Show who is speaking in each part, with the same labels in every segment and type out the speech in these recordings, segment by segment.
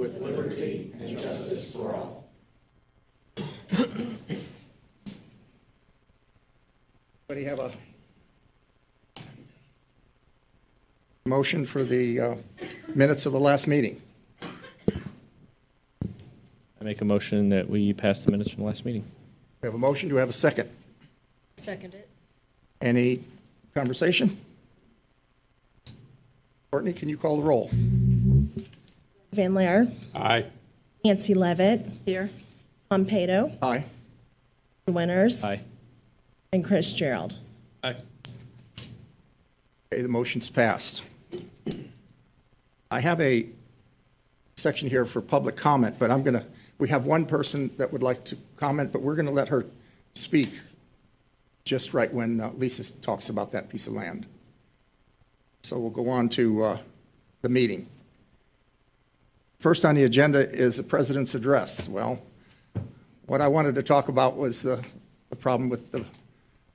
Speaker 1: with liberty and justice for all.
Speaker 2: Anybody have a motion for the minutes of the last meeting?
Speaker 3: I make a motion that we pass the minutes from the last meeting.
Speaker 2: We have a motion. Do we have a second?
Speaker 4: Second it.
Speaker 2: Any conversation? Courtney, can you call the roll?
Speaker 5: Van Laer,
Speaker 1: Aye.
Speaker 5: Nancy Levitt,
Speaker 4: Here.
Speaker 5: Tom Pato,
Speaker 2: Aye.
Speaker 5: Winters,
Speaker 3: Aye.
Speaker 5: and Chris Gerald.
Speaker 1: Aye.
Speaker 2: Okay, the motion's passed. I have a section here for public comment, but we have one person that would like to comment, but we're gonna let her speak just right when Lisa talks about that piece of land. So we'll go on to the meeting. First on the agenda is the president's address. Well, what I wanted to talk about was the problem with the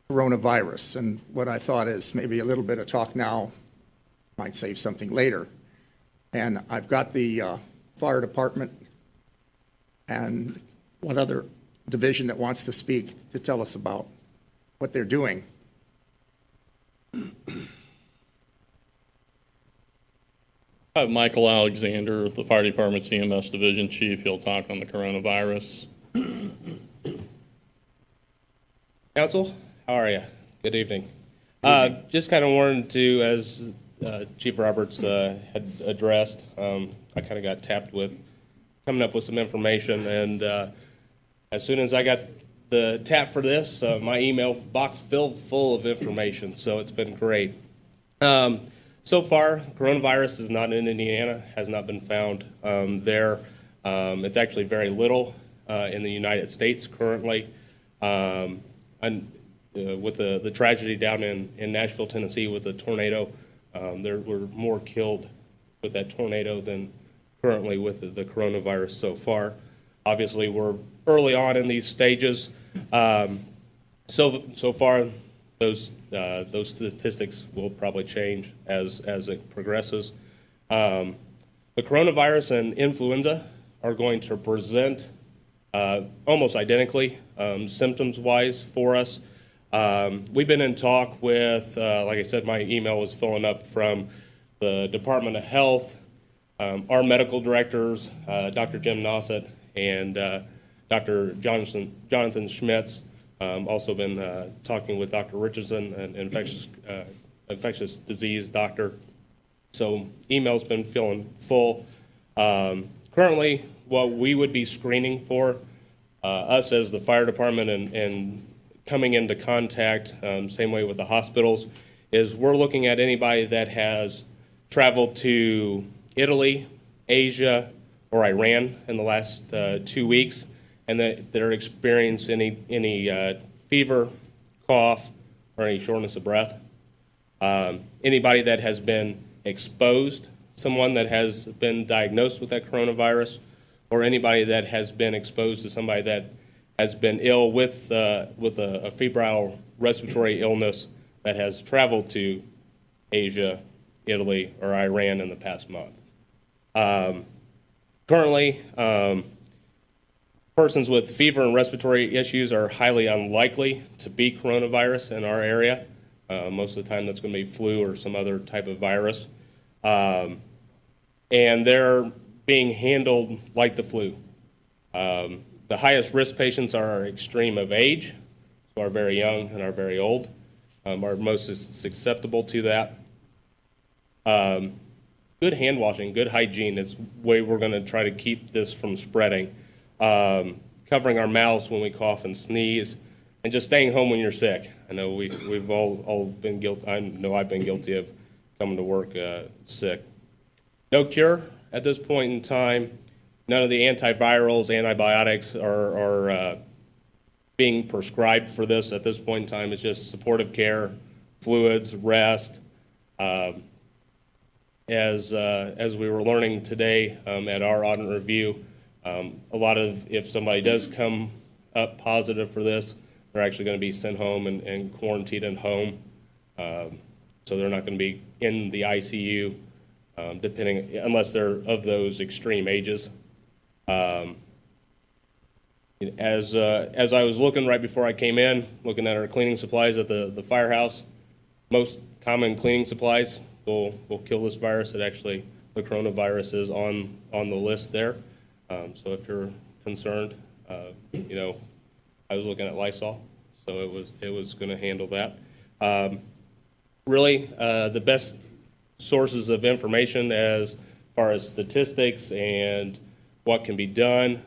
Speaker 2: coronavirus, and what I thought is maybe a little bit of talk now might save something later. And I've got the fire department and one other division that wants to speak to tell us about what they're doing.
Speaker 6: I have Michael Alexander, the Fire Department CMS Division Chief. He'll talk on the coronavirus.
Speaker 7: Council, how are you? Good evening. Just kind of wanted to, as Chief Roberts had addressed, I kind of got tapped with coming up with some information, and as soon as I got the tap for this, my email box filled full of information, so it's been great. So far, coronavirus is not in Indiana, has not been found there. It's actually very little in the United States currently. And with the tragedy down in Nashville, Tennessee with the tornado, there were more killed with that tornado than currently with the coronavirus so far. Obviously, we're early on in these stages. So far, those statistics will probably change as it progresses. The coronavirus and influenza are going to present almost identically, symptoms-wise for us. We've been in talk with, like I said, my email was filling up from the Department of Health, our medical directors, Dr. Jim Nossett and Dr. Jonathan Schmitz. Also been talking with Dr. Richardson, an infectious disease doctor. So email's been filling full. Currently, what we would be screening for, us as the fire department and coming into contact, same way with the hospitals, is we're looking at anybody that has traveled to Italy, Asia, or Iran in the last 2 weeks, and that they're experiencing any fever, cough, or any shortness of breath. Anybody that has been exposed, someone that has been diagnosed with that coronavirus, or anybody that has been exposed to somebody that has been ill with a febrile respiratory illness that has traveled to Asia, Italy, or Iran in the past month. Currently, persons with fever and respiratory issues are highly unlikely to be coronavirus in our area. Most of the time that's going to be flu or some other type of virus. And they're being handled like the flu. The highest risk patients are our extreme of age, so our very young and our very old are most susceptible to that. Good hand washing, good hygiene is the way we're going to try to keep this from spreading. Covering our mouths when we cough and sneeze, and just staying home when you're sick. I know we've all been guilty. I know I've been guilty of coming to work sick. No cure at this point in time. None of the antivirals, antibiotics are being prescribed for this at this point in time. It's just supportive care, fluids, rest. As we were learning today at our audit review, a lot of, if somebody does come up positive for this, they're actually going to be sent home and quarantined at home. So they're not going to be in the ICU, unless they're of those extreme ages. As I was looking right before I came in, looking at our cleaning supplies at the firehouse, most common cleaning supplies will kill this virus. It actually, the coronavirus is on the list there. So if you're concerned, I was looking at Lysol, so it was going to handle that. Really, the best sources of information as far as statistics and what can be done.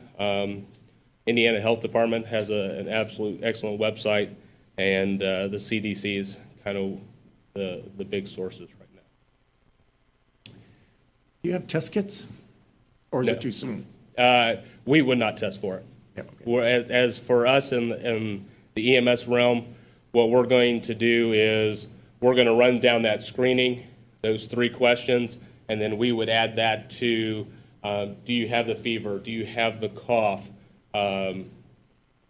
Speaker 7: Indiana Health Department has an absolute excellent website, and the CDC is kind of the big sources right now.
Speaker 2: Do you have test kits? Or is
Speaker 7: No.
Speaker 2: it too soon?
Speaker 7: We would not test for it.
Speaker 2: Yeah, okay.
Speaker 7: Whereas, as for us in the EMS realm, what we're going to do is we're going to run down that screening, those 3 questions, and then we would add that to, do you have the fever? Do you have the cough?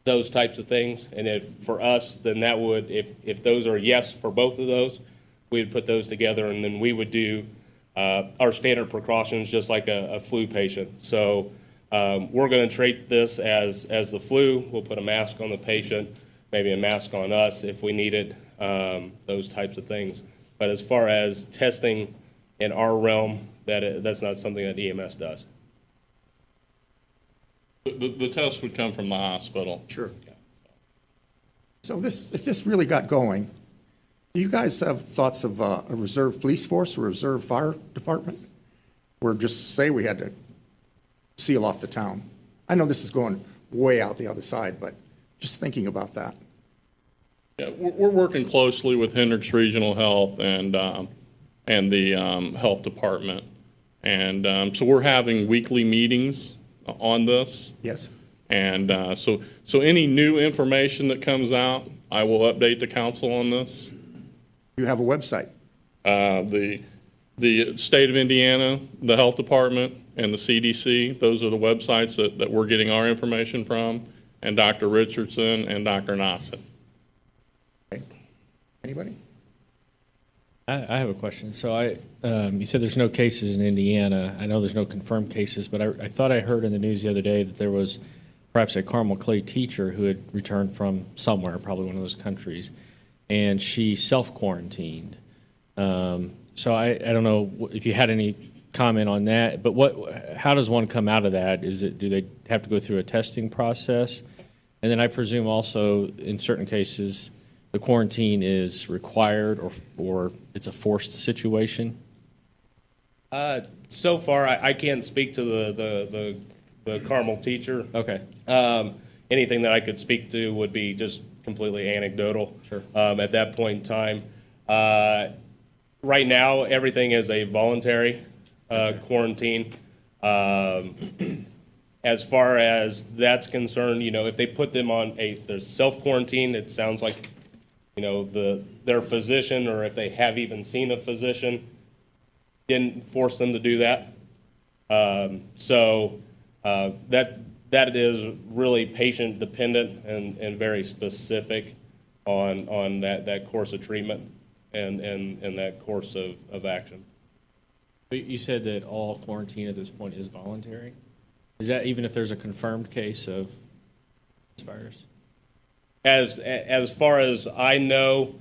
Speaker 7: Those types of things. And if for us, then that would, if those are yes for both of those, we would put those together, and then we would do our standard precautions just like a flu patient. So we're going to treat this as the flu. We'll put a mask on the patient, maybe a mask on us if we needed, those types of things. But as far as testing in our realm, that's not something that EMS does.
Speaker 6: The test would come from the hospital.
Speaker 2: Sure. So if this really got going, do you guys have thoughts of a reserve police force or reserve fire department? Or just say we had to seal off the town? I know this is going way out the other side, but just thinking about that.
Speaker 6: Yeah, we're working closely with Hendricks Regional Health and the Health Department. And so we're having weekly meetings on this.
Speaker 2: Yes?
Speaker 6: And so any new information that comes out, I will update the council on this.
Speaker 2: You have a website?
Speaker 6: The state of Indiana, the Health Department, and the CDC, those are the websites that we're getting our information from, and Dr. Richardson and Dr. Nassett.
Speaker 2: Okay. Anybody?
Speaker 3: I have a question. So you said there's no cases in Indiana. I know there's no confirmed cases, but I thought I heard in the news the other day that there was perhaps a Carmel Clay teacher who had returned from somewhere, probably one of those countries, and she self-quarantined. So I don't know if you had any comment on that, but how does one come out of that? Do they have to go through a testing process? And then I presume also in certain cases, the quarantine is required or it's a forced situation?
Speaker 7: So far, I can't speak to the Carmel teacher.
Speaker 3: Okay.
Speaker 7: Anything that I could speak to would be just completely anecdotal.
Speaker 3: Sure.
Speaker 7: At that point in time. Right now, everything is a voluntary quarantine. As far as that's concerned, if they put them on there's self-quarantine, it sounds like, their physician, or if they have even seen a physician, didn't force them to do that. So that is really patient dependent and very specific on that course of treatment and that course of action.
Speaker 3: But you said that all quarantine at this point is voluntary? Is that even if there's a confirmed case of this virus?
Speaker 7: As far as I know,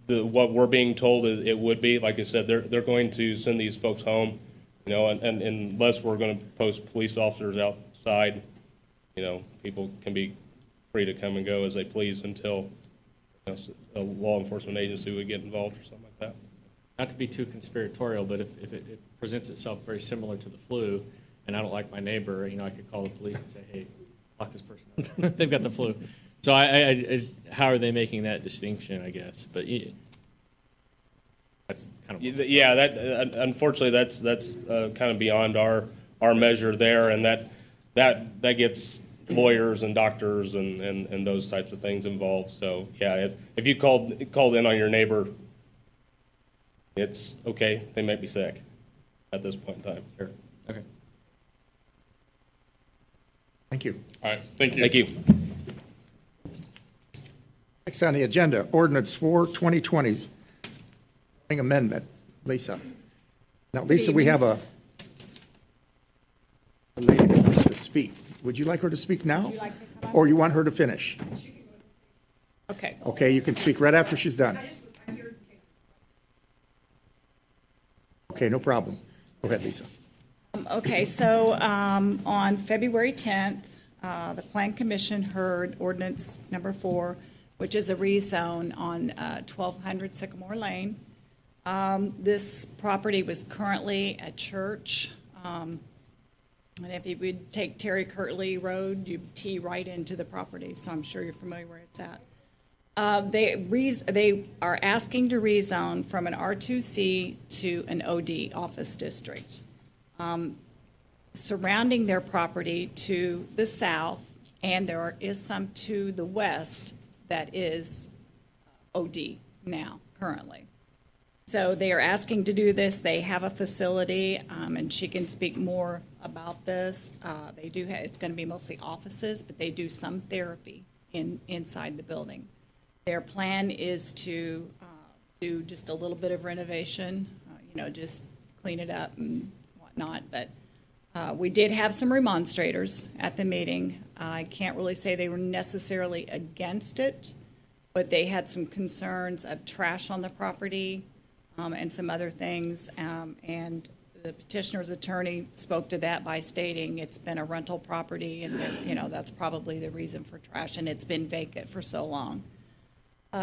Speaker 7: what we're being told is it would be, like I said, they're going to send these folks home, and unless we're going to post police officers outside, people can be free to come and go as they please until a law enforcement agency would get involved or something like that.
Speaker 3: Not to be too conspiratorial, but if it presents itself very similar to the flu, and I don't like my neighbor, I could call the police and say, hey, lock this person up. They've got the flu. So how are they making that distinction, I guess? But that's kind of...
Speaker 7: Yeah, that unfortunately, that's kind of beyond our measure there, and that gets lawyers and doctors and those types of things involved. So, yeah, if you called in on your neighbor, it's okay, they might be sick at this point in time.
Speaker 3: Sure. Okay.
Speaker 2: Thank you.
Speaker 6: All right, thank you.
Speaker 7: Thank you.
Speaker 2: Next on the agenda, ordinance 4/2020, zoning amendment. Lisa. Now, Lisa, we have a speak. Would you like her to speak now?
Speaker 4: you like to come on?
Speaker 2: Or you want her to finish?
Speaker 4: Okay.
Speaker 2: Okay, you can speak right after she's done. Okay, no problem. Go ahead, Lisa.
Speaker 4: Okay, so on February 10th, the Plan Commission heard ordinance number 4, which is a rezone on 1200 Sycamore Lane. This property was currently a church. And if you would take Terry Kirtley Road, you tee right into the property, so I'm sure you're familiar where it's at. They are asking to rezone from an R2C to an OD office district. Surrounding their property to the south, and there is some to the west that is OD now, currently. So they are asking to do this. They have a facility, and she can speak more about this. They do, it's going to be mostly offices, but they do some therapy inside the building. Their plan is to do just a little bit of renovation, just clean it up and whatnot. But we did have some remonstrators at the meeting. I can't really say they were necessarily against it, but they had some concerns of trash on the property and some other things. And the petitioner's attorney spoke to that by stating it's been a rental property, and that's probably the reason for trash, and it's been vacant for so long.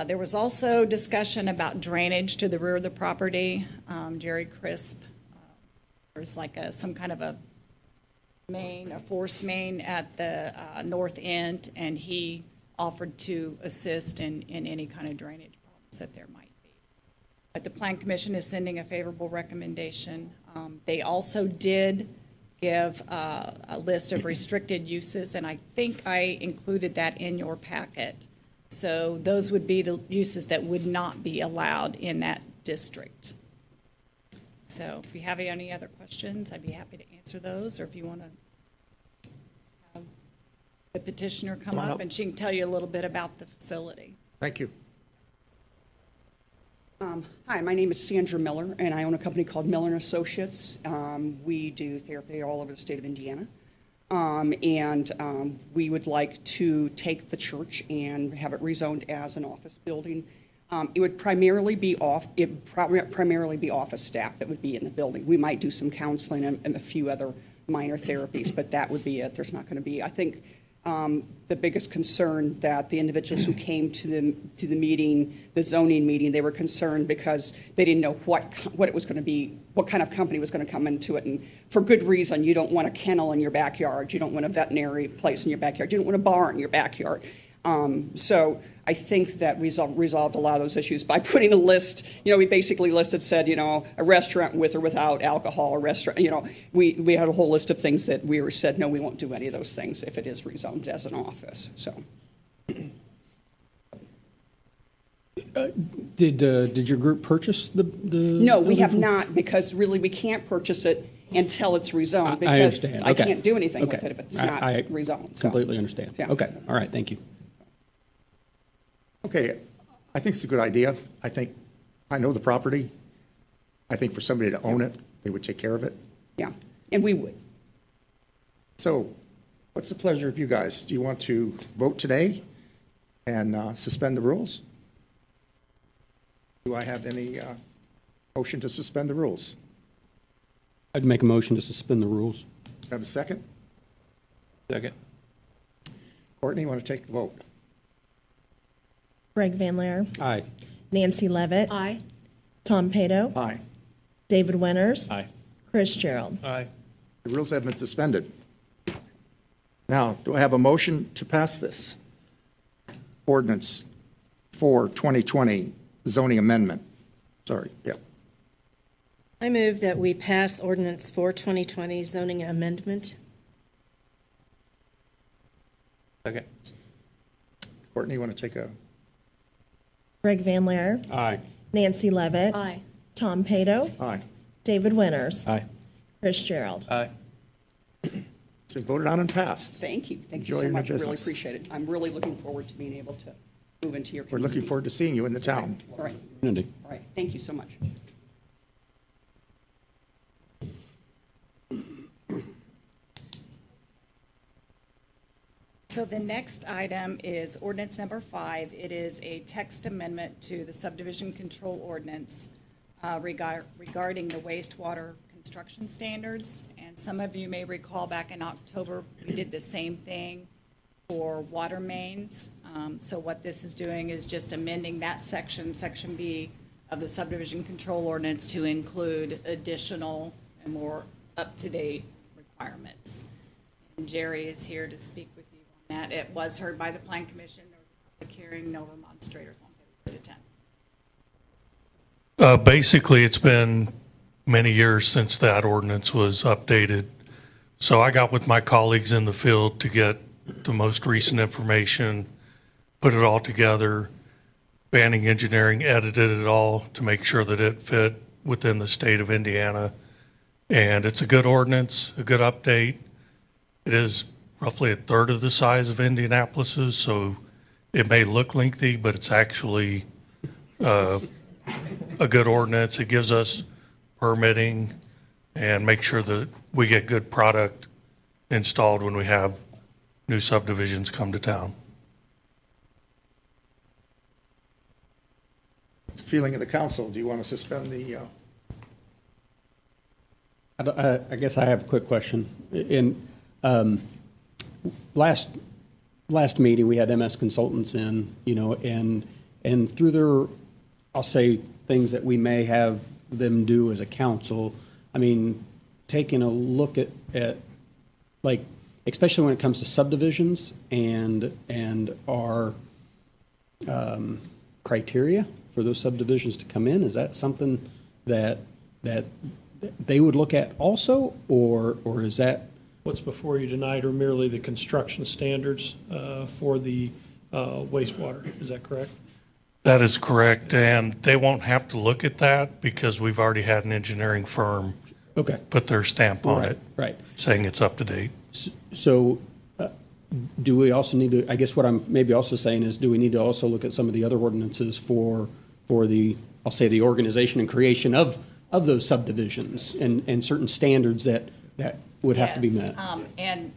Speaker 4: There was also discussion about drainage to the rear of the property. Jerry Crisp, there's like some kind of a force main at the north end, and he offered to assist in any kind of drainage problems that there might be. But the Plan Commission is sending a favorable recommendation. They also did give a list of restricted uses, and I think I included that in your packet. So those would be the uses that would not be allowed in that district. So if you have any other questions, I'd be happy to answer those, or if you want to have the petitioner come
Speaker 2: on
Speaker 4: up
Speaker 2: up.
Speaker 4: and she can tell you a little bit about the facility.
Speaker 2: Thank you.
Speaker 8: Hi, my name is Sandra Miller, and I own a company called Miller and Associates. We do therapy all over the state of Indiana. We would like to take the church and have it rezoned as an office building. It would primarily be primarily be office staff that would be in the building. We might do some counseling and a few other minor therapies, but that would be it. There's not going to be, I think, the biggest concern that the individuals who came to the meeting, the zoning meeting, they were concerned because they didn't know what it was going to be, what kind of company was going to come into it. And for good reason, you don't want a kennel in your backyard. You don't want a veterinary place in your backyard. You don't want a bar in your backyard. So I think that resolved a lot of those issues by putting a list. We basically listed, said, a restaurant with or without alcohol, a restaurant, we had a whole list of things that we said, no, we won't do any of those things if it is rezoned as an office, so.
Speaker 9: Did your group purchase the?
Speaker 8: No, we
Speaker 9: building
Speaker 8: have
Speaker 9: from-
Speaker 8: not, because really we can't purchase it until it's rezoned,
Speaker 9: I
Speaker 8: because
Speaker 9: understand.
Speaker 8: I
Speaker 9: Okay.
Speaker 8: can't do anything with
Speaker 9: Okay.
Speaker 8: it if it's
Speaker 9: I-
Speaker 8: not
Speaker 9: I
Speaker 8: rezoned. so.
Speaker 9: Completely understand.
Speaker 8: Yeah.
Speaker 9: Okay, all right, thank you.
Speaker 2: Okay, I think it's a good idea. I know the property. I think for somebody to own it, they would take care of it.
Speaker 8: Yeah, and we would.
Speaker 2: So what's the pleasure of you guys? Do you want to vote today and suspend the rules? Do I have any motion to suspend the rules?
Speaker 9: I'd make a motion to suspend the rules.
Speaker 2: Have a second?
Speaker 9: Second.
Speaker 2: Courtney, you want to take the vote?
Speaker 5: Greg Van Laer,
Speaker 9: Aye.
Speaker 5: Nancy Levitt.
Speaker 4: Aye.
Speaker 5: Tom Pato,
Speaker 2: Aye.
Speaker 5: David Winters,
Speaker 3: Aye.
Speaker 5: Chris Gerald.
Speaker 9: Aye.
Speaker 2: The rules have been suspended. Now, do I have a motion to pass this? Ordinance 4, 2020, zoning amendment. Sorry, yeah.
Speaker 10: I move that we pass ordinance 4, 2020 zoning amendment.
Speaker 9: Second.
Speaker 2: Courtney, you want to take a,
Speaker 5: Greg Van Laer,
Speaker 9: Aye.
Speaker 5: Nancy Levitt.
Speaker 10: Aye.
Speaker 5: Tom Pato,
Speaker 2: aye.
Speaker 5: David Winters,
Speaker 3: Aye.
Speaker 5: Chris Gerald.
Speaker 9: Aye.
Speaker 2: It's been voted on and passed.
Speaker 8: Thank you. Thank you
Speaker 2: Enjoy
Speaker 8: so
Speaker 2: your
Speaker 8: much. I really
Speaker 2: business.
Speaker 8: appreciate it. I'm really looking forward to being able to move into your
Speaker 2: We're
Speaker 8: community.
Speaker 2: looking forward to seeing you in the town.
Speaker 8: All right,
Speaker 9: Community.
Speaker 8: all right. Thank you so much.
Speaker 4: So the next item is ordinance number 5. It is a text amendment to the subdivision control ordinance regarding the wastewater construction standards. And some of you may recall back in October, we did the same thing for water mains. So what this is doing is just amending that section, Section B of the subdivision control ordinance, to include additional and more up-to-date requirements. And Jerry is here to speak with you on that. It was heard by the Plan Commission. There was a public hearing, no remonstrators on February the 10th.
Speaker 11: Basically, it's been many years since that ordinance was updated. So I got with my colleagues in the field to get the most recent information, put it all together. Banning Engineering edited it all to make sure that it fit within the state of Indiana. And it's a good ordinance, a good update. It is roughly a third of the size of Indianapolis's, so it may look lengthy, but it's actually a good ordinance. It gives us permitting and make sure that we get good product installed when we have new subdivisions come to town.
Speaker 2: It's the feeling of the council. Do you want to suspend the,
Speaker 9: I guess I have a quick question. In last meeting, we had MS Consultants in, and through their, I'll say, things that we may have them do as a council, I mean, taking a look at like, especially when it comes to subdivisions and our criteria for those subdivisions to come in, is that something that they would look at also, or is that?
Speaker 12: What's before you tonight are merely the construction standards for the wastewater. Is that correct?
Speaker 11: That is correct, and they won't have to look at that because we've already had an engineering firm
Speaker 9: Okay.
Speaker 11: put their stamp on it,
Speaker 9: Right.
Speaker 11: saying it's up to date.
Speaker 9: So do we also need to, I guess what I'm maybe also saying is, do we need to also look at some of the other ordinances for the, I'll say, the organization and creation of those subdivisions and certain standards that would have to be
Speaker 4: Yes,
Speaker 9: met?
Speaker 4: And,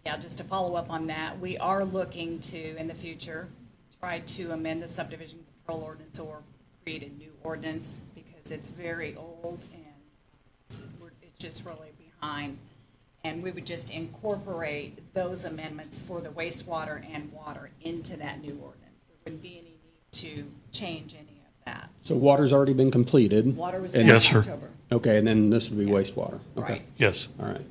Speaker 4: yeah, just to follow up on that, we are looking to, in the future, try to amend the subdivision control ordinance or create a new ordinance because it's very old and it's just really behind. And we would just incorporate those amendments for the wastewater and water into that new ordinance. There wouldn't be any need to change any of that.
Speaker 9: So water's already been completed?
Speaker 4: Water was
Speaker 9: And-
Speaker 4: done in
Speaker 11: Yes, sir.
Speaker 4: October.
Speaker 9: Okay, and then this would be wastewater? Okay,
Speaker 4: Right.
Speaker 11: Yes.
Speaker 9: all right.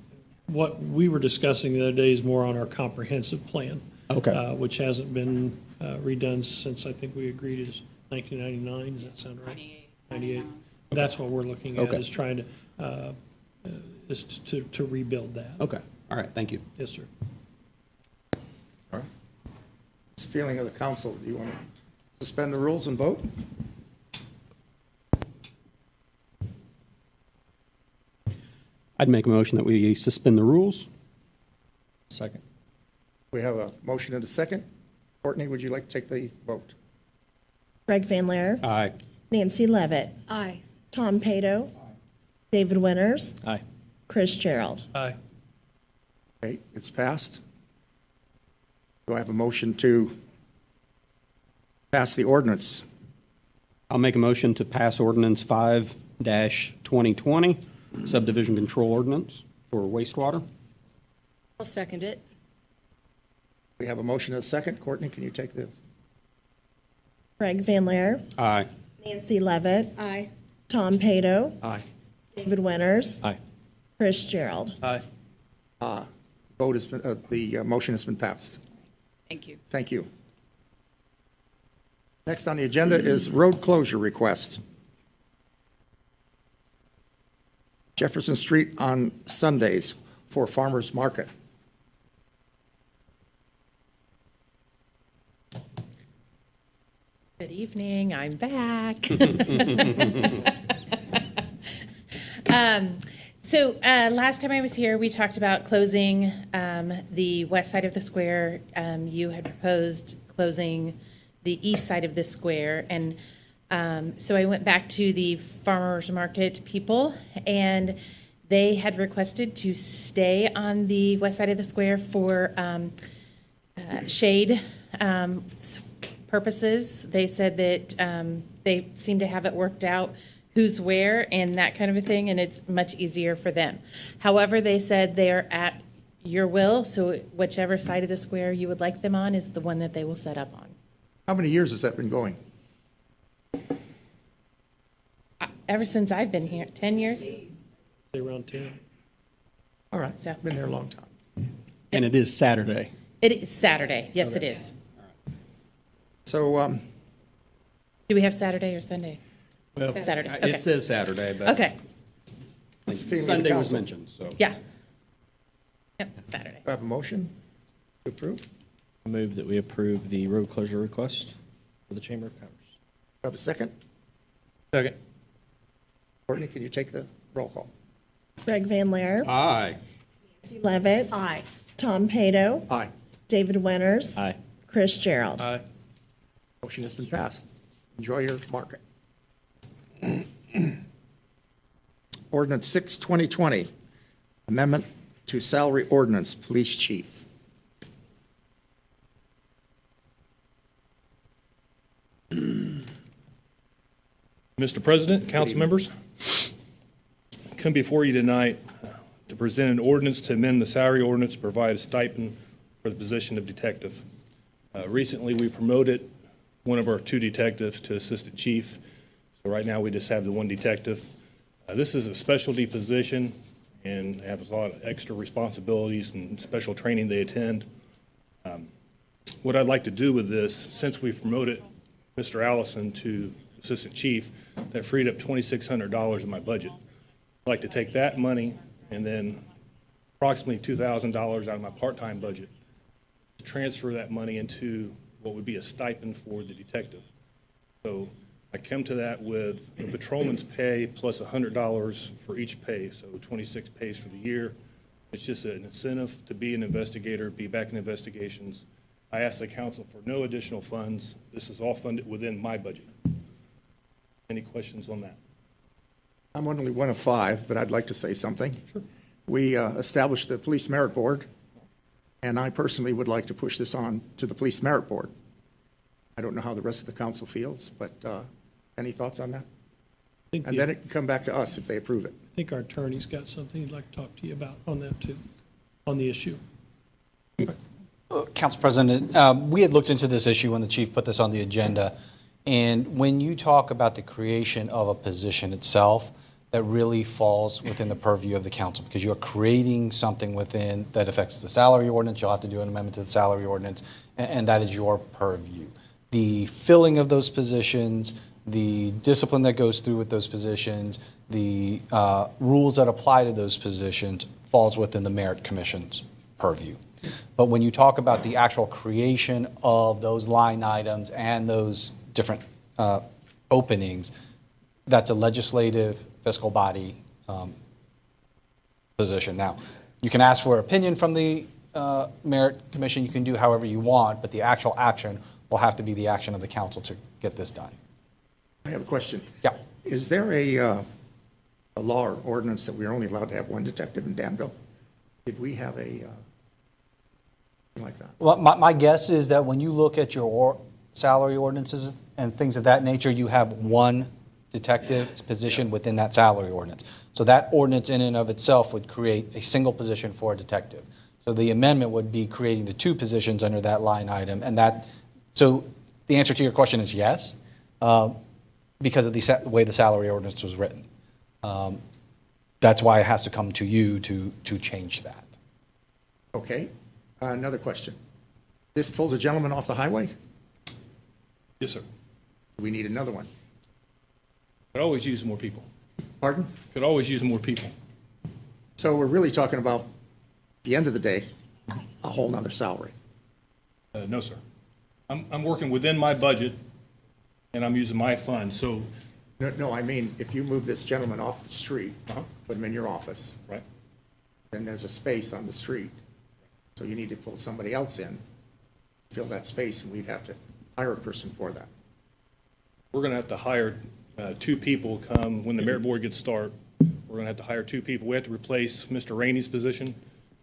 Speaker 12: What we were discussing the other day is more on our comprehensive plan.
Speaker 9: Okay.
Speaker 12: Which hasn't been redone since I think we agreed is 1999. Does that sound right?
Speaker 4: 98,
Speaker 12: 98.
Speaker 4: 99.
Speaker 12: That's what we're looking at,
Speaker 9: Okay.
Speaker 12: is trying to rebuild that.
Speaker 9: Okay, all right, thank you.
Speaker 12: Yes, sir.
Speaker 2: it's the feeling of the council? Do you want to suspend the rules and vote?
Speaker 9: I'd make a motion that we suspend the rules.
Speaker 3: Second.
Speaker 2: We have a motion and a second. Courtney, would you like to take the vote?
Speaker 5: Greg Van Laer,
Speaker 9: Aye.
Speaker 5: Nancy Levitt,
Speaker 10: Aye.
Speaker 5: Tom Pato, David Winters,
Speaker 3: Aye.
Speaker 5: Chris Gerald.
Speaker 12: Aye.
Speaker 2: Okay, it's passed. Do I have a motion to pass the ordinance?
Speaker 9: I'll make a motion to pass ordinance 5-2020, subdivision control ordinance for wastewater.
Speaker 10: I'll second it.
Speaker 2: We have a motion and a second. Courtney, can you take the,
Speaker 5: Greg Van Laer,
Speaker 9: Aye.
Speaker 5: Nancy Levitt,
Speaker 10: Aye.
Speaker 5: Tom Pato,
Speaker 2: aye.
Speaker 5: David Winters,
Speaker 3: Aye.
Speaker 5: Chris Gerald.
Speaker 9: Aye.
Speaker 2: Vote has been, the motion has been passed.
Speaker 4: Thank you.
Speaker 2: Thank you. Next on the agenda is road closure request. Jefferson Street on Sundays for farmers market.
Speaker 13: Good evening, I'm back. So last time I was here, we talked about closing the west side of the square. You had proposed closing the east side of the square. And so I went back to the farmers market people, and they had requested to stay on the west side of the square for shade purposes. They said that they seem to have it worked out who's where and that kind of a thing, and it's much easier for them. However, they said they're at your will, so whichever side of the square you would like them on is the one that they will set up on.
Speaker 2: How many years has that been going?
Speaker 13: Ever since I've been here, 10 years?
Speaker 12: Say around 10.
Speaker 2: All right,
Speaker 13: So-
Speaker 2: been there a long time.
Speaker 9: And it is Saturday.
Speaker 13: It is Saturday, yes, it is.
Speaker 2: So,
Speaker 13: Do we have Saturday or Sunday? Saturday, okay.
Speaker 9: It says Saturday, but
Speaker 13: Okay,
Speaker 2: what's the feeling of the
Speaker 9: Sunday was
Speaker 2: council?
Speaker 9: mentioned, so.
Speaker 13: yeah. Yep, Saturday.
Speaker 2: Do I have a motion to approve? Do
Speaker 3: I move that we approve the road closure request for the Chamber of Commerce.
Speaker 2: I have a second?
Speaker 7: Second.
Speaker 2: Courtney, can you take the roll call?
Speaker 5: Greg Van Laer.
Speaker 9: Aye.
Speaker 5: Nancy Levitt.
Speaker 10: Aye.
Speaker 5: Tom Pato.
Speaker 2: Aye.
Speaker 5: David Winters.
Speaker 3: Aye.
Speaker 5: Chris Gerald.
Speaker 7: Aye.
Speaker 2: Motion has been passed. Enjoy your market. Ordinance 6, 2020, amendment to salary ordinance, police chief.
Speaker 14: Mr. President, council members, come before you tonight to present an ordinance to amend the salary ordinance to provide a stipend for the position of detective. Recently, we promoted one of our 2 detectives to assistant chief, so right now we just have the 1 detective. This is a specialty position and has a lot of extra responsibilities and special training they attend. What I'd like to do with this, since we promoted Mr. Allison to assistant chief, that freed up $2,600 in my budget. I'd like to take that money and then approximately $2,000 out of my part-time budget, transfer that money into what would be a stipend for the detective. So I come to that with a patrolman's pay plus $100 for each pay, so 26 pays for the year. It's just an incentive to be an investigator, be back in investigations. I asked the council for no additional funds. This is all funded within my budget. Any questions on that?
Speaker 2: I'm only one of 5, but I'd like to say something. Sure. We established the Police Merit Board, and I personally would like to push this on to the Police Merit Board. I don't know how the rest of the council feels, but any thoughts on that? And then it can come back to us if they approve it.
Speaker 12: I think our attorney's got something he'd like to talk to you about on that too, on the issue.
Speaker 15: Council President, we had looked into this issue when the chief put this on the agenda. And when you talk about the creation of a position itself, that really falls within the purview of the council because you're creating something within that affects the salary ordinance. You'll have to do an amendment to the salary ordinance, and that is your purview. The filling of those positions, the discipline that goes through with those positions, the rules that apply to those positions falls within the Merit Commission's purview. But when you talk about the actual creation of those line items and those different openings, that's a legislative fiscal body position. Now, you can ask for opinion from the Merit Commission. You can do however you want, but the actual action will have to be the action of the council to get this done.
Speaker 2: I have a question.
Speaker 15: Yeah.
Speaker 2: Is there a law or ordinance that we're only allowed to have 1 detective in Danville? Did we have a thing like that?
Speaker 15: Well, my guess is that when you look at your salary ordinances and things of that nature, you have 1 detective position within that salary ordinance. So that ordinance in and of itself would create a single position for a detective. So the amendment would be creating the 2 positions under that line item. And so the answer to your question is yes, because of the way the salary ordinance was written. That's why it has to come to you to change that.
Speaker 2: Okay. Another question. This pulls a gentleman off the highway?
Speaker 14: Yes, sir.
Speaker 2: Do we need another one?
Speaker 14: Could always use more people.
Speaker 2: Pardon?
Speaker 14: Could always use more people.
Speaker 2: So we're really talking about, at the end of the day, a whole nother salary.
Speaker 14: No, sir. I'm working within my budget, and I'm using my funds, so.
Speaker 2: No, I mean, if you move this gentleman off the street, put him in your office,
Speaker 14: Right.
Speaker 2: then there's a space on the street. So you need to pull somebody else in, fill that space, and we'd have to hire a person for that.
Speaker 14: We're going to have to hire 2 people come, when the merit board gets started, we're going to have to hire 2 people. We have to replace Mr. Rainey's position,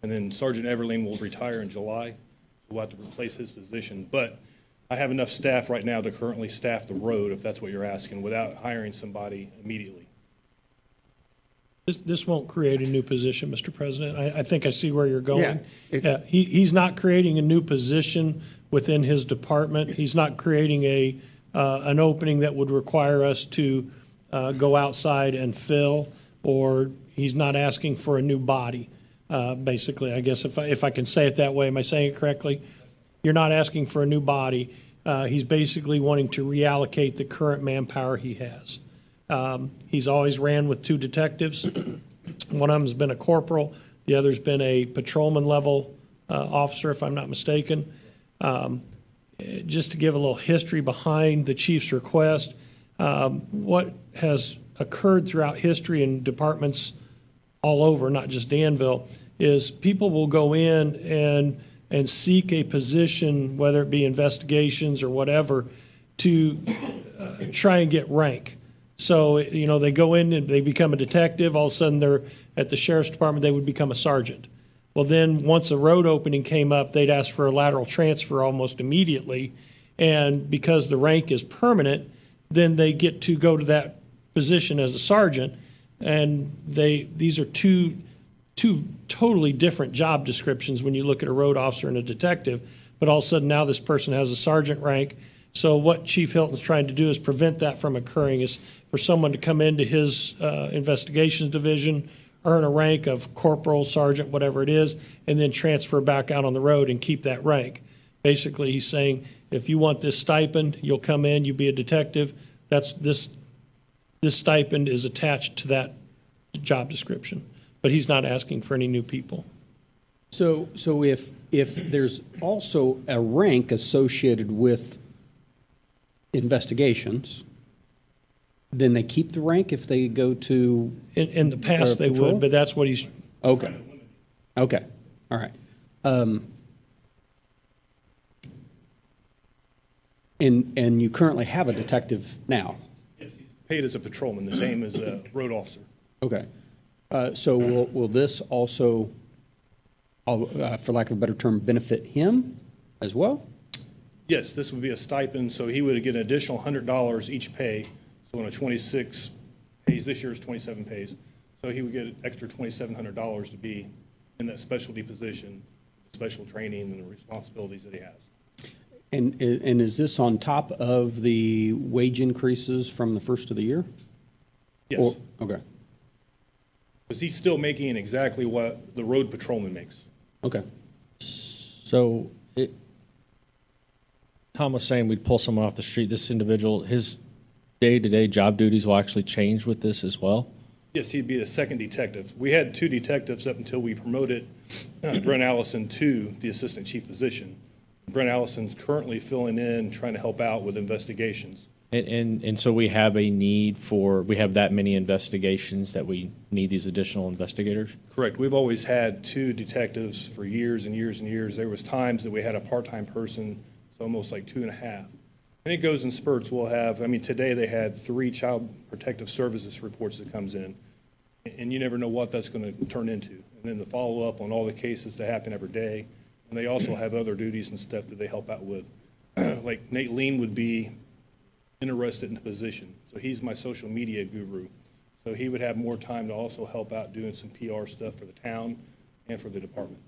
Speaker 14: and then Sergeant Everling will retire in July. We'll have to replace his position. But I have enough staff right now to currently staff the road, if that's what you're asking, without hiring somebody immediately.
Speaker 12: This won't create a new position, Mr. President. I think I see where you're going.
Speaker 2: Yeah,
Speaker 12: He's not creating a new position within his department. He's not creating an opening that would require us to go outside and fill, or he's not asking for a new body, basically, I guess, if I can say it that way. Am I saying it correctly? You're not asking for a new body. He's basically wanting to reallocate the current manpower he has. He's always ran with 2 detectives. One of them's been a corporal. The other's been a patrolman level officer, if I'm not mistaken. Just to give a little history behind the chief's request, what has occurred throughout history in departments all over, not just Danville, is people will go in and seek a position, whether it be investigations or whatever, to try and get rank. So, they go in and they become a detective. All of a sudden, they're at the sheriff's department, they would become a sergeant. Well, then, once a road opening came up, they'd ask for a lateral transfer almost immediately. And because the rank is permanent, then they get to go to that position as a sergeant. And these are two totally different job descriptions when you look at a road officer and a detective. But all of a sudden, now this person has a sergeant rank. So what Chief Hilton's trying to do is prevent that from occurring, is for someone to come into his investigations division, earn a rank of corporal, sergeant, whatever it is, and then transfer back out on the road and keep that rank. Basically, he's saying, if you want this stipend, you'll come in, you be a detective. This stipend is attached to that job description. But he's not asking for any new people.
Speaker 9: So if there's also a rank associated with investigations, then they keep the rank if they go to?
Speaker 12: In the past, they
Speaker 9: patrol?
Speaker 12: would, but that's what he's.
Speaker 9: Okay, all right. And you currently have a detective now?
Speaker 14: Yes, he's paid as a patrolman, the same as a road officer.
Speaker 9: Okay. So will this also, for lack of a better term, benefit him as well?
Speaker 14: Yes, this would be a stipend, so he would get an additional $100 each pay. So on a 26 pays, this year's 27 pays, so he would get an extra $2,700 to be in that specialty position, special training and the responsibilities that he has.
Speaker 9: And is this on top of the wage increases from the first of the year?
Speaker 14: Yes,
Speaker 9: Okay,
Speaker 14: because he's still making exactly what the road patrolman makes.
Speaker 9: okay.
Speaker 3: So Tom was saying we'd pull someone off the street. This individual, his day-to-day job duties will actually change with this as well?
Speaker 14: Yes, he'd be the second detective. We had 2 detectives up until we promoted Brent Allison to the assistant chief position. Brent Allison's currently filling in, trying to help out with investigations.
Speaker 3: And so we have a need we have that many investigations that we need these additional investigators?
Speaker 14: Correct. We've always had 2 detectives for years and years and years. There was times that we had a part-time person, it's almost like 2.5. And it goes in spurts. We'll have, today they had 3 child protective services reports that comes in. And you never know what that's going to turn into. And then the follow-up on all the cases that happen every day. And they also have other duties and stuff that they help out with. Like Nate Lean would be interested in the position. So he's my social media guru. So he would have more time to also help out doing some PR stuff for the town and for the department.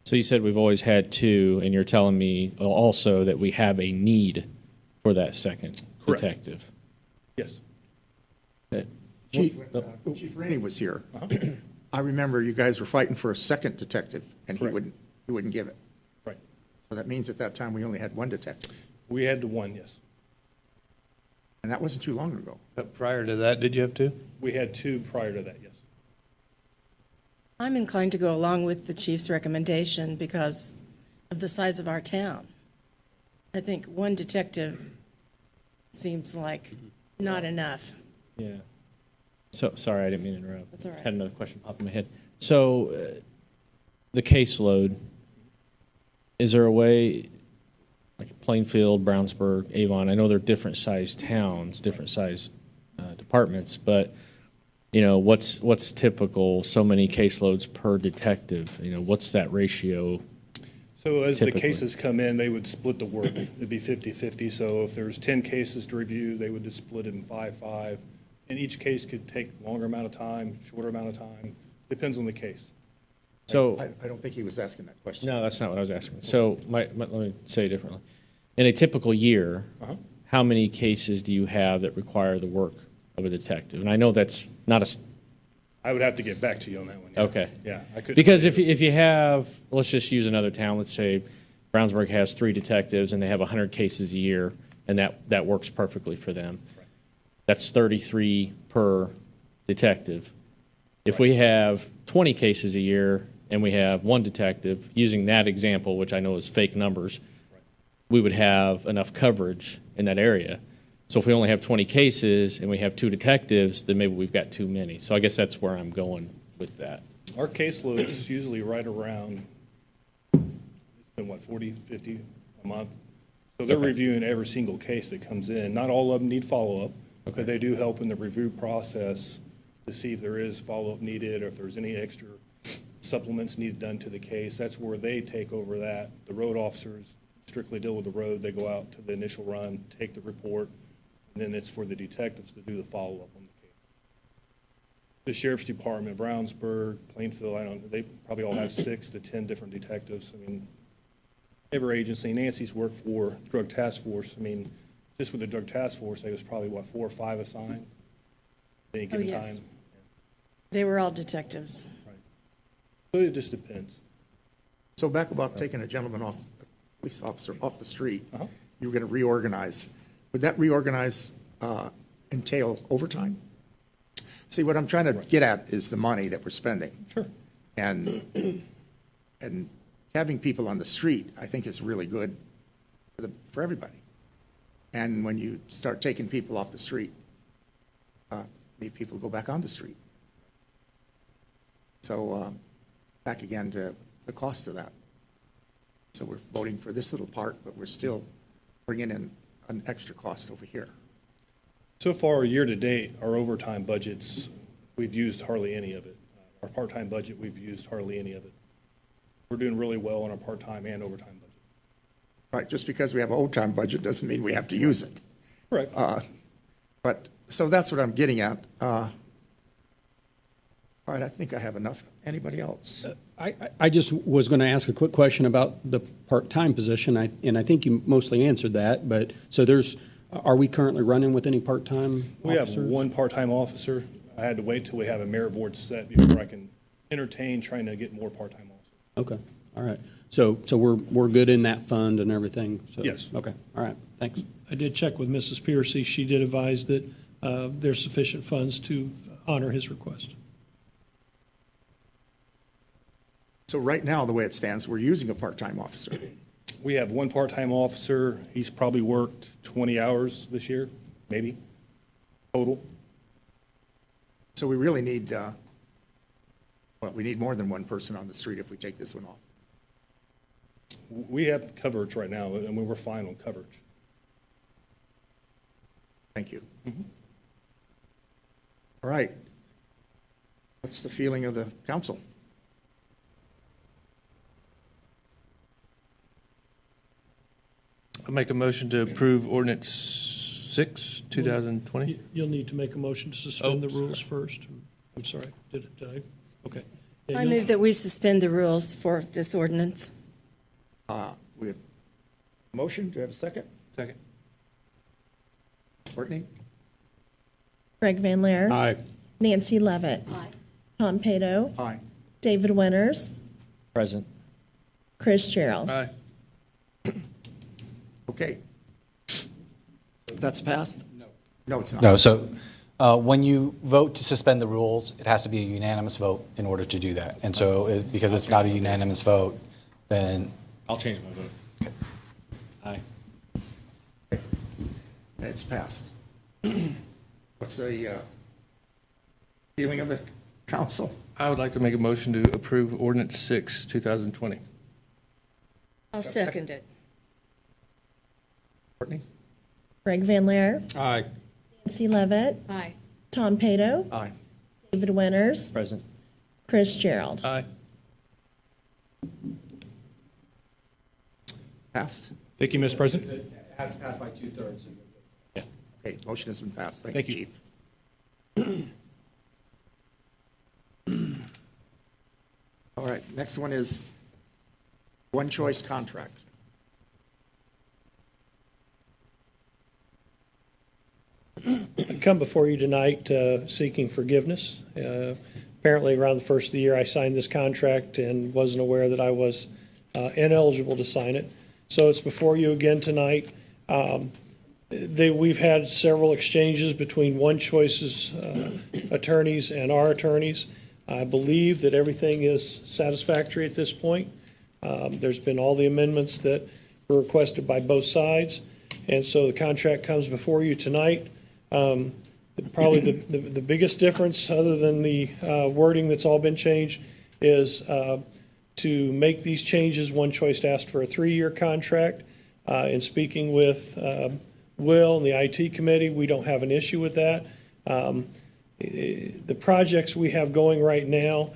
Speaker 3: So you said we've always had 2, and you're telling me also that we have a need for that second
Speaker 14: Correct.
Speaker 3: detective?
Speaker 14: Yes.
Speaker 2: Chief Rainey was here. I remember you guys were fighting for a second detective, and he
Speaker 14: Correct.
Speaker 2: wouldn't give it.
Speaker 14: Right.
Speaker 2: So that means at that time, we only had 1 detective,
Speaker 14: We had the 1, yes.
Speaker 2: and that wasn't too long ago.
Speaker 1: But prior to that, did you have 2?
Speaker 14: We had 2 prior to that, yes.
Speaker 10: I'm inclined to go along with the chief's recommendation because of the size of our town. I think 1 detective seems like not enough.
Speaker 3: Yeah. So, sorry, I didn't mean to interrupt.
Speaker 10: That's all right.
Speaker 3: Had another question pop in my head. So, the caseload, is there a way, like Plainfield, Brownsburg, Avon, I know they're different sized towns, different sized departments, but, what's typical, so many caseloads per detective? What's that ratio?
Speaker 7: So as the
Speaker 3: Typically.
Speaker 7: cases come in, they would split the work. It'd be 50/50. So if there's 10 cases to review, they would just split it in 5/5. And each case could take longer amount of time, shorter amount of time. Depends on the case.
Speaker 3: So,
Speaker 2: I don't think he was asking that question.
Speaker 3: no, that's not what I was asking. So let me say it differently. In a typical year, how many cases do you have that require the work of a detective? And I know that's not
Speaker 7: I would have to get back to you on that one. yeah.
Speaker 3: okay.
Speaker 7: Yeah, I could.
Speaker 3: Because if you have, let's just use another town, let's say Brownsburg has 3 detectives and they have 100 cases a year, and that works perfectly for them. That's 33 per detective. If we have 20 cases a year and we have 1 detective, using that example, which I know is fake numbers, we would have enough coverage in that area. So if we only have 20 cases and we have 2 detectives, then maybe we've got too many. So I guess that's where I'm going with that.
Speaker 7: Our caseload is usually right around, it's been what, 40, 50 a month? So they're
Speaker 3: Okay.
Speaker 7: reviewing every single case that comes in. Not all of them need follow-up, but they do help in the review process to see if there is follow-up needed or if there's any extra supplements needed done to the case. That's where they take over that. The road officers strictly deal with the road. They go out to the initial run, take the report, and then it's for the detectives to do the follow-up on the case. The sheriff's department, Brownsburg, Plainfield, they probably all have 6 to 10 different detectives. I mean, every agency, Nancy's worked for Drug Task Force. I mean, just with the Drug Task Force, there was probably, 4 or 5 assigned at any given
Speaker 10: yes.
Speaker 7: time.
Speaker 10: They were all detectives.
Speaker 7: So it just depends.
Speaker 2: So back about taking a gentleman off, a police officer off the street,
Speaker 7: Uh-huh.
Speaker 2: you were going to reorganize. Would that reorganize entail overtime? See, what I'm trying to get at is the money that we're spending.
Speaker 7: Sure.
Speaker 2: And having people on the street, I think, is really good for everybody. And when you start taking people off the street, need people to go back on the street. So back again to the cost of that. So we're voting for this little part, but we're still bringing in an extra cost over here.
Speaker 7: So far, year-to-date, our overtime budgets, we've used hardly any of it. Our part-time budget, we've used hardly any of it. We're doing really well on our part-time and overtime budget.
Speaker 2: Right, just because we have an overtime budget doesn't mean we have to use it.
Speaker 7: Correct.
Speaker 2: But, so that's what I'm getting at. All right, I think I have enough. Anybody else?
Speaker 9: I just was going to ask a quick question about the part-time position, and I think you mostly answered that, but, so are we currently running with any part-time
Speaker 7: We have
Speaker 9: officers?
Speaker 7: one part-time officer. I had to wait till we have a merit board set before I can entertain trying to get more part-time officers.
Speaker 9: Okay, all right. So we're good in that fund and everything? So-
Speaker 7: Yes.
Speaker 9: Okay, all right, thanks.
Speaker 12: I did check with Mrs. Piercy. She did advise that there's sufficient funds to honor his request.
Speaker 2: So right now, the way it stands, we're using a part-time officer.
Speaker 7: We have one part-time officer. He's probably worked 20 hours this year, maybe, total.
Speaker 2: So we really need, we need more than one person on the street if we take this one off.
Speaker 7: We have coverage right now, and we're fine on coverage.
Speaker 2: Thank you. All right. What's the feeling of the council?
Speaker 1: I'll make a motion to approve ordinance 6, 2020.
Speaker 12: You'll need to make a motion to suspend
Speaker 1: Oh,
Speaker 12: the rules first. I'm sorry, did I? Okay. Yeah,
Speaker 10: I
Speaker 12: you'll-
Speaker 10: move that we suspend the rules for this ordinance.
Speaker 2: We have a motion, do we have a second?
Speaker 1: Second.
Speaker 2: Courtney?
Speaker 5: Craig Van Laer.
Speaker 9: Aye.
Speaker 5: Nancy Levitt. Tom Pato.
Speaker 2: Aye.
Speaker 5: David Winters.
Speaker 3: Present.
Speaker 5: Chris Gerald.
Speaker 1: Aye.
Speaker 2: Okay. That's passed? No. No, it's not.
Speaker 15: No, so when you vote to suspend the rules, it has to be a unanimous vote in order to do that. And so because it's not a unanimous vote, then
Speaker 3: I'll change my vote. Aye.
Speaker 2: It's passed. What's the feeling of the council?
Speaker 1: I would like to make a motion to approve ordinance 6, 2020.
Speaker 10: I'll second it.
Speaker 2: Courtney?
Speaker 5: Craig Van Laer.
Speaker 9: Aye.
Speaker 5: Nancy Levitt.
Speaker 10: Aye.
Speaker 5: Tom Pato.
Speaker 2: Aye.
Speaker 5: David Winters.
Speaker 3: Present.
Speaker 5: Chris Gerald.
Speaker 1: Aye.
Speaker 2: Passed?
Speaker 14: Thank you, Mr. President.
Speaker 15: Has to pass by 2/3.
Speaker 2: Okay, motion has been passed. Thank
Speaker 14: Thank
Speaker 2: you,
Speaker 14: you.
Speaker 2: Chief. All right, next one is One Choice contract.
Speaker 12: I come before you tonight seeking forgiveness. Apparently, around the first of the year, I signed this contract and wasn't aware that I was ineligible to sign it. So it's before you again tonight. We've had several exchanges between One Choice's attorneys and our attorneys. I believe that everything is satisfactory at this point. There's been all the amendments that were requested by both sides, and so the contract comes before you tonight. Probably the biggest difference, other than the wording that's all been changed, is to make these changes. One Choice asked for a 3-year contract. In speaking with Will and the IT committee, we don't have an issue with that. The projects we have going right now,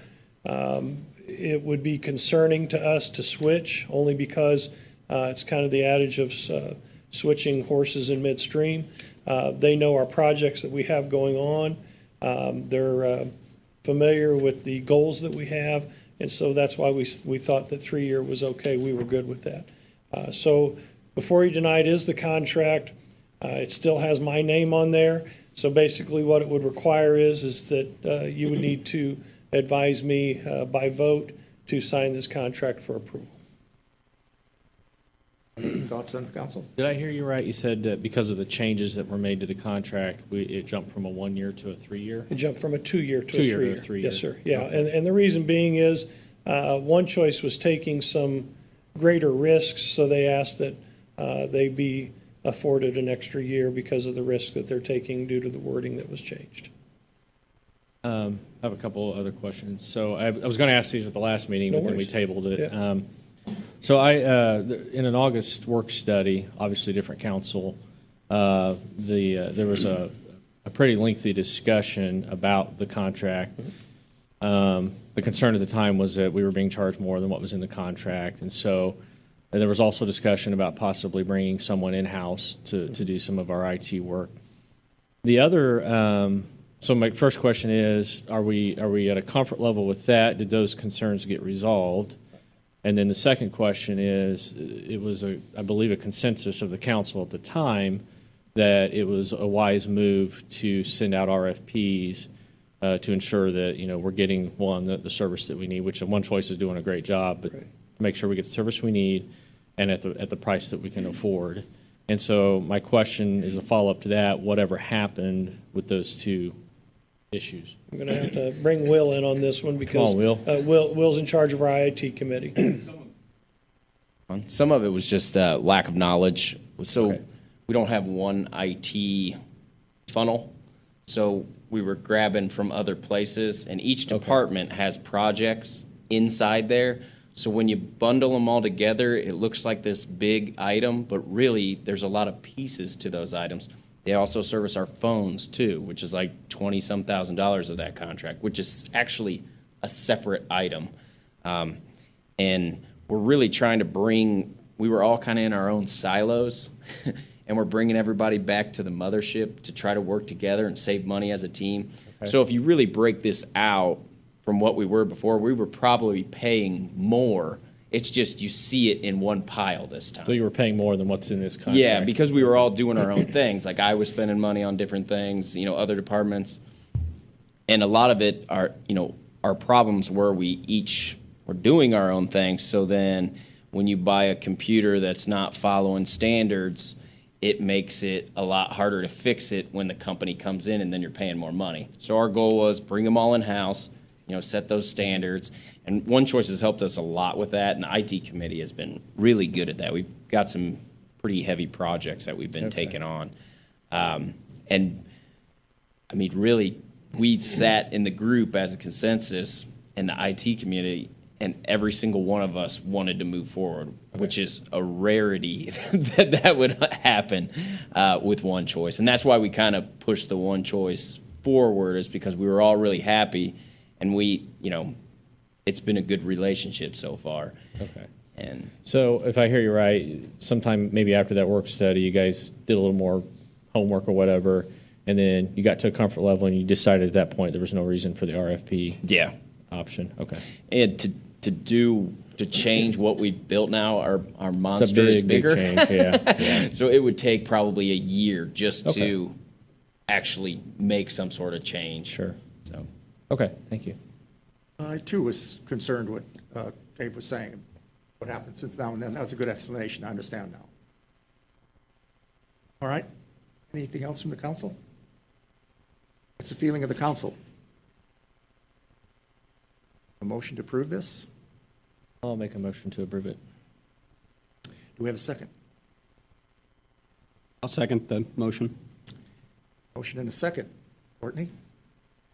Speaker 12: it would be concerning to us to switch, only because it's kind of the adage of switching horses in midstream. They know our projects that we have going on. They're familiar with the goals that we have, and so that's why we thought that 3-year was okay. We were good with that. So before you tonight is the contract. It still has my name on there. So basically what it would require is that you would need to advise me by vote to sign this contract for approval.
Speaker 2: Any thoughts on council?
Speaker 3: Did I hear you right? You said that because of the changes that were made to the contract, it jumped from a 1-year to a 3-year?
Speaker 12: It jumped from a 2-year to a
Speaker 3: 2-year to a
Speaker 12: 3-year.
Speaker 3: 3-year.
Speaker 12: Yes, sir. Yeah, and the reason being is One Choice was taking some greater risks, so they asked that they be afforded an extra year because of the risk that they're taking due to the wording that was changed.
Speaker 3: I have a couple other questions. So I was going to ask these at the last meeting,
Speaker 12: No
Speaker 3: but then we
Speaker 12: worries.
Speaker 3: tabled it.
Speaker 12: Yeah.
Speaker 3: So in an August work study, obviously different council, there was a pretty lengthy discussion about the contract. The concern at the time was that we were being charged more than what was in the contract, and so there was also discussion about possibly bringing someone in-house to do some of our IT work. The other, so my first question is, are we at a comfort level with that? Did those concerns get resolved? And then the second question is, it was I believe a consensus of the council at the time that it was a wise move to send out RFPs to ensure that, we're getting, one, the service that we need, which One Choice is doing a great job, but to make sure we get the service we need and at the price that we can afford. And so my question is a follow-up to that, whatever happened with those two issues?
Speaker 12: I'm going to have to bring Will in on this one because
Speaker 3: Will.
Speaker 12: Will's in charge of our IT committee.
Speaker 16: Some of it was just lack of knowledge. So we don't have one IT funnel. So we were grabbing from other places, and each department has projects inside there. So when you bundle them all together, it looks like this big item, but really there's a lot of pieces to those items. They also service our phones too, which is like $20-some thousand of that contract, which is actually a separate item. And we're really trying to we were all kind of in our own silos, and we're bringing everybody back to the mothership to try to work together and save money as a team. Okay. So if you really break this out from what we were before, we were probably paying more. It's just you see it in one pile this time.
Speaker 3: So you were paying more than what's in this contract?
Speaker 16: Yeah, because we were all doing our own things. Like I was spending money on different things, other departments. And a lot of it our problems were we each were doing our own things. So then when you buy a computer that's not following standards, it makes it a lot harder to fix it when the company comes in and then you're paying more money. So our goal was bring them all in-house, set those standards. And One Choice has helped us a lot with that, and the IT committee has been really good at that. We've got some pretty heavy projects that we've been taking on. And, I mean, really, we sat in the group as a consensus in the IT community, and every single one of us wanted to move forward, which is a rarity that would happen with One Choice. And that's why we kind of pushed the One Choice forward, is because we were all really happy, and we, it's been a good relationship so far.
Speaker 3: Okay.
Speaker 16: And
Speaker 3: So if I hear you right, sometime maybe after that work study, you guys did a little more homework or whatever, and then you got to a comfort level and you decided at that point there was no reason for the RFP
Speaker 16: yeah,
Speaker 3: option. Okay.
Speaker 16: and to change what we built now, our monster is
Speaker 3: big
Speaker 16: bigger.
Speaker 3: change, yeah.
Speaker 16: So it would take probably a year just
Speaker 3: Okay.
Speaker 16: to actually make some sort of change.
Speaker 3: Sure.
Speaker 16: So.
Speaker 3: Okay, thank you.
Speaker 2: I too was concerned what Dave was saying, what happened since now and then. That was a good explanation. I understand now. All right. Anything else from the council? What's the feeling of the council? A motion to approve this?
Speaker 3: I'll make a motion to approve it.
Speaker 2: Do we have a second?
Speaker 9: I'll second the motion.
Speaker 2: Motion and a second. Courtney?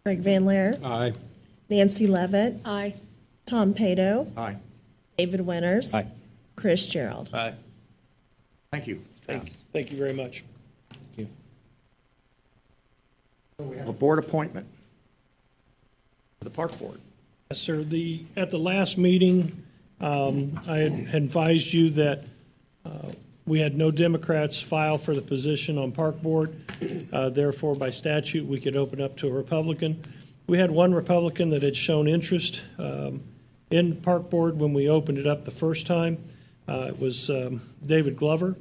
Speaker 5: Greg Van Leer,
Speaker 9: Aye.
Speaker 5: Nancy Levitt,
Speaker 10: Aye.
Speaker 5: Tom Pato,
Speaker 2: Aye.
Speaker 5: David Winters.
Speaker 3: Aye.
Speaker 5: Chris Gerald.
Speaker 1: Aye.
Speaker 2: Thank you. It's passed.
Speaker 12: Thank you very much.
Speaker 2: So we have a board appointment for the park board.
Speaker 12: Yes, sir. At the last meeting, I had advised you that we had no Democrats file for the position on Park Board. Therefore, by statute, we could open up to a Republican. We had one Republican that had shown interest in Park Board when we opened it up the first time. It was David Glover.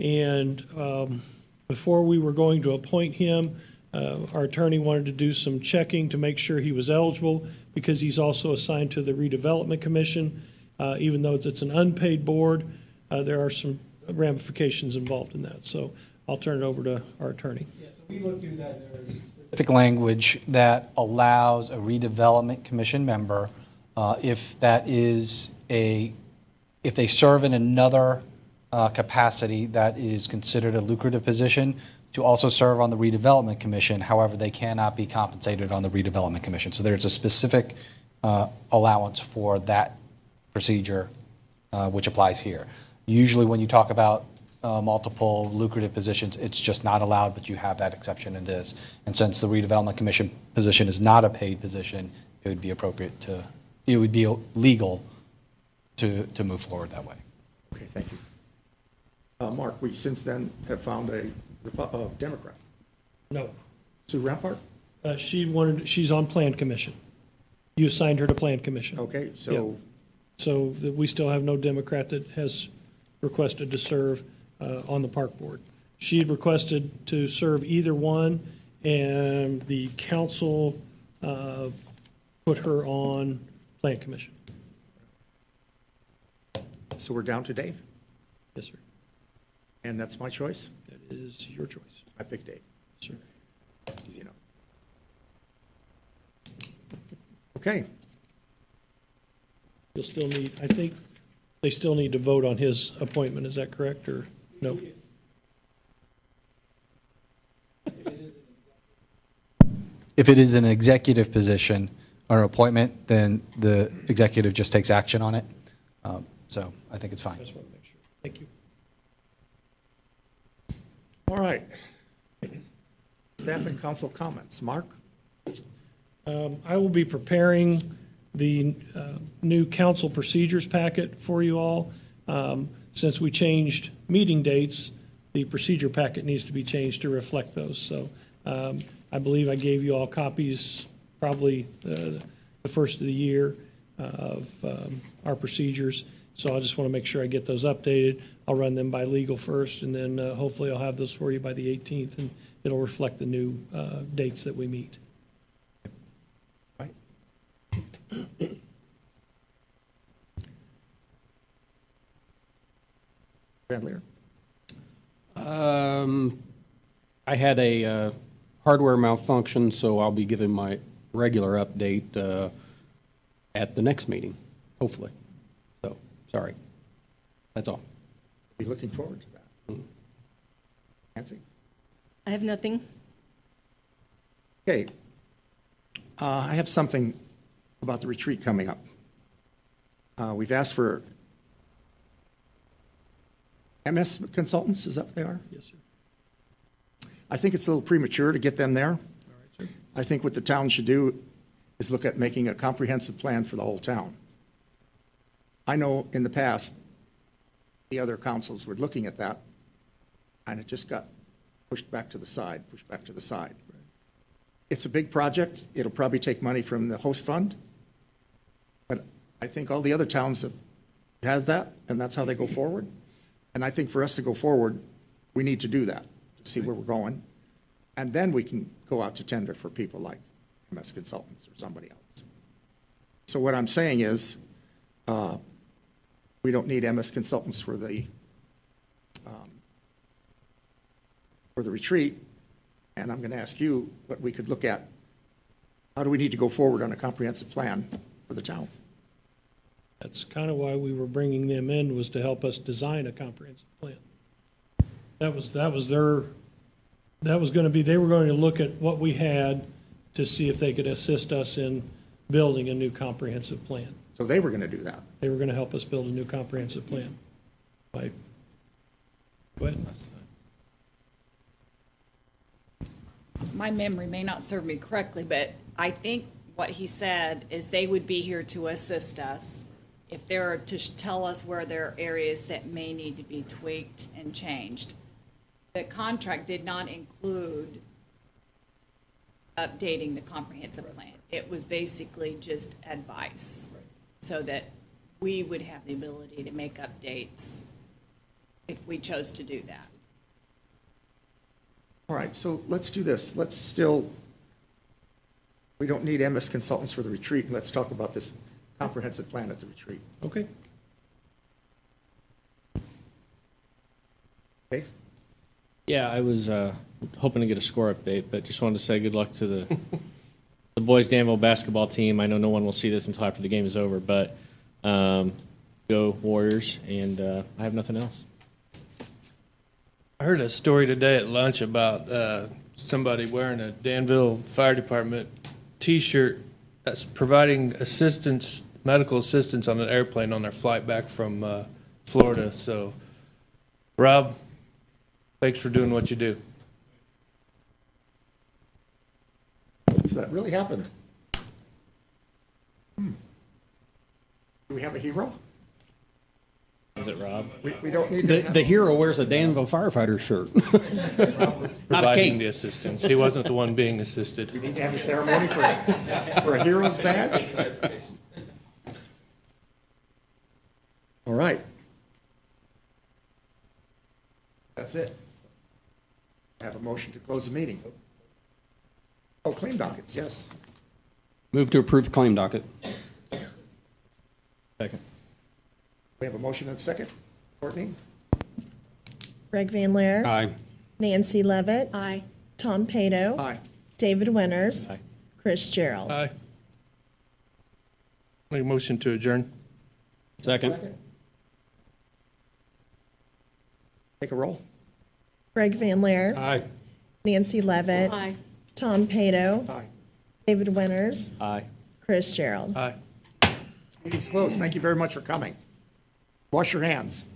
Speaker 12: And before we were going to appoint him, our attorney wanted to do some checking to make sure he was eligible because he's also assigned to the Redevelopment Commission. Even though it's an unpaid board, there are some ramifications involved in that. So I'll turn it over to our attorney.
Speaker 15: Yeah, so we looked through that, there's specific language that allows a redevelopment commission member, if they serve in another capacity that is considered a lucrative position, to also serve on the redevelopment commission. However, they cannot be compensated on the redevelopment commission. So there's a specific allowance for that procedure, which applies here. Usually when you talk about multiple lucrative positions, it's just not allowed, but you have that exception in this. And since the redevelopment commission position is not a paid position, it would be it would be legal to move forward that way.
Speaker 2: Okay, thank you. Mark, we since then have found a Democrat.
Speaker 12: No.
Speaker 2: Sue Rampart?
Speaker 12: She's on Plan Commission. You assigned her to Plan Commission.
Speaker 2: Okay, so
Speaker 12: Yeah. So that we still have no Democrat that has requested to serve on the Park Board. She had requested to serve either one, and the council put her on Plan Commission.
Speaker 2: so we're down to Dave,
Speaker 12: Yes, sir.
Speaker 2: and that's my choice.
Speaker 12: That is your choice.
Speaker 2: I pick Dave.
Speaker 12: Sir.
Speaker 2: Easy enough. Okay,
Speaker 12: You'll still need, I think, they still need to vote on his appointment. Is that correct, or no?
Speaker 15: If it is an executive position or an appointment, then the executive just takes action on it. So I think it's fine.
Speaker 12: Just want to make sure. Thank you.
Speaker 2: all right. Staff and council comments. Mark?
Speaker 12: I will be preparing the new council procedures packet for you all. Since we changed meeting dates, the procedure packet needs to be changed to reflect those. So I believe I gave you all copies probably the first of the year of our procedures. So I just want to make sure I get those updated. I'll run them by legal first, and then hopefully I'll have those for you by the 18th, and it'll reflect the new dates that we meet.
Speaker 2: Right. Van Leer?
Speaker 9: I had a hardware malfunction, so I'll be giving my regular update at the next meeting, hopefully. So, sorry. That's all.
Speaker 2: Be looking forward to that. Nancy?
Speaker 10: I have nothing.
Speaker 2: Okay. I have something about the retreat coming up. We've asked for MS consultants, is that what they are?
Speaker 12: Yes, sir.
Speaker 2: I think it's a little premature to get them there.
Speaker 12: All right, sir.
Speaker 2: I think what the town should do is look at making a comprehensive plan for the whole town. I know in the past, the other councils were looking at that, and it just got pushed back to the side, pushed back to the side. It's a big project. It'll probably take money from the host fund. But I think all the other towns have that, and that's how they go forward. And I think for us to go forward, we need to do that, to see where we're going. And then we can go out to tender for people like MS Consultants or somebody else. So what I'm saying is, we don't need MS Consultants for the retreat. And I'm going to ask you what we could look at. How do we need to go forward on a comprehensive plan for the town?
Speaker 12: That's kind of why we were bringing them in, was to help us design a comprehensive plan. That was going to be, they were going to look at what we had to see if they could assist us in building a new comprehensive plan.
Speaker 2: So they were going to do that.
Speaker 12: They were going to help us build a new comprehensive plan. Go ahead.
Speaker 4: My memory may not serve me correctly, but I think what he said is they would be here to assist us if there are to tell us where there are areas that may need to be tweaked and changed. The contract did not include updating the comprehensive plan. It was basically just advice, so that we would have the ability to make updates if we chose to do that.
Speaker 2: All right, so let's do this. We don't need MS Consultants for the retreat. Let's talk about this comprehensive plan at the retreat.
Speaker 12: Okay.
Speaker 2: Dave?
Speaker 3: Yeah, I was hoping to get a score update, but just wanted to say good luck to the boys Danville basketball team. I know no one will see this until after the game is over, but go Warriors, and I have nothing else.
Speaker 1: I heard a story today at lunch about somebody wearing a Danville Fire Department T-shirt that's providing assistance, medical assistance on an airplane on their flight back from Florida. So, Rob, thanks for doing what you do.
Speaker 2: So that really happened. Do we have a hero?
Speaker 3: Is it Rob?
Speaker 2: We don't need to have.
Speaker 9: The hero wears a Danville firefighter shirt. Not a
Speaker 1: Providing
Speaker 9: cape.
Speaker 1: the assistance. He wasn't the one being assisted.
Speaker 2: We need to have a ceremony for a hero's badge? All right. That's it. I have a motion to close the meeting. Oh, claim dockets, yes.
Speaker 9: Move to approve the claim docket.
Speaker 3: Second.
Speaker 2: We have a motion and a second. Courtney?
Speaker 5: Greg Van Laer.
Speaker 9: Aye.
Speaker 5: Nancy Levitt.
Speaker 10: Aye.
Speaker 5: Tom Pato.
Speaker 2: Aye.
Speaker 5: David Winters.
Speaker 3: Aye.
Speaker 5: Chris Gerald.
Speaker 1: Aye. Make a motion to adjourn.
Speaker 9: Second.
Speaker 2: Take a roll.
Speaker 5: Greg Van Laer.
Speaker 9: Aye.
Speaker 5: Nancy Levitt.
Speaker 10: Aye.
Speaker 5: Tom Pato.
Speaker 2: Aye.
Speaker 5: David Winters.
Speaker 3: Aye.
Speaker 5: Chris Gerald.
Speaker 1: Aye.
Speaker 2: Meeting's closed. Thank you very much for coming. Wash your hands.